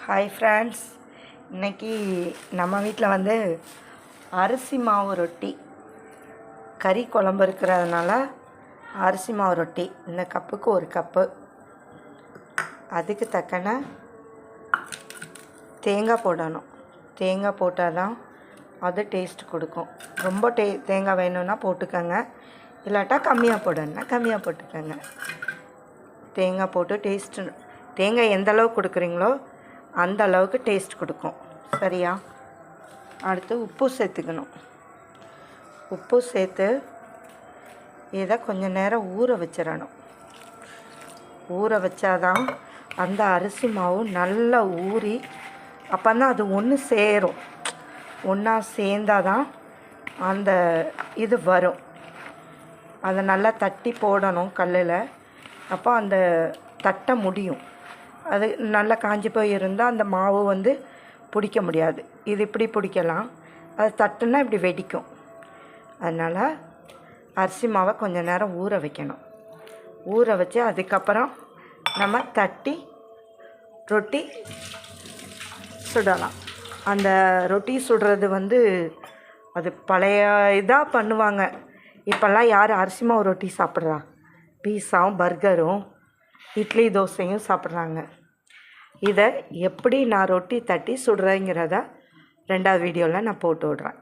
Hi friends, இன்றைக்கி நம்ம வீட்டில் வந்து அரிசி மாவு ரொட்டி, கறி குழம்பு இருக்கிறதுனால அரிசி மாவு ரொட்டி. இந்த கப்புக்கு ஒரு கப்பு, அதுக்கு தக்கன தேங்காய் போடணும். தேங்காய் போட்டால் தான் அது டேஸ்ட் கொடுக்கும். ரொம்ப தேங்காய் வேணும்னா போட்டுக்கோங்க, இல்லாட்டா கம்மியாக போடணுன்னா கம்மியாக போட்டுக்கோங்க. தேங்காய் போட்டு தேங்காய் எந்த அளவுக்கு கொடுக்குறீங்களோ அந்த அளவுக்கு டேஸ்ட் கொடுக்கும். சரியா? அடுத்து உப்பு சேர்த்துக்கணும். உப்பு சேர்த்து இதை கொஞ்சம் நேரம் ஊற வச்சிடணும். ஊற வச்சாதான் அந்த அரிசி மாவு நல்லா ஊறி அப்போ தான் அது ஒன்று சேரும். ஒன்றா சேர்ந்தாதான் அந்த இது வரும். அதை நல்லா தட்டி போடணும் கல்லில். அப்போ அந்த தட்ட முடியும். அது நல்லா காஞ்சி போய் இருந்தால் அந்த மாவு வந்து பிடிக்க முடியாது. இது இப்படி பிடிக்கலாம், அது தட்டுன்னா இப்படி வெடிக்கும். அதனால் அரிசி மாவை கொஞ்சம் நேரம் ஊற வைக்கணும். ஊற வச்சு அதுக்கப்புறம் நம்ம தட்டி ரொட்டி சுடலாம். அந்த ரொட்டி சுடுறது வந்து அது பழைய இதாக பண்ணுவாங்க. இப்போல்லாம் யார் அரிசி மாவு ரொட்டி சாப்பிட்றா? பீஸாவும் பர்கரும் இட்லி தோசையும் சாப்பிட்றாங்க. இதை எப்படி நான் ரொட்டி தட்டி சுடுறேங்கிறத 2வது வீடியோவில் நான் போட்டு விட்றேன்.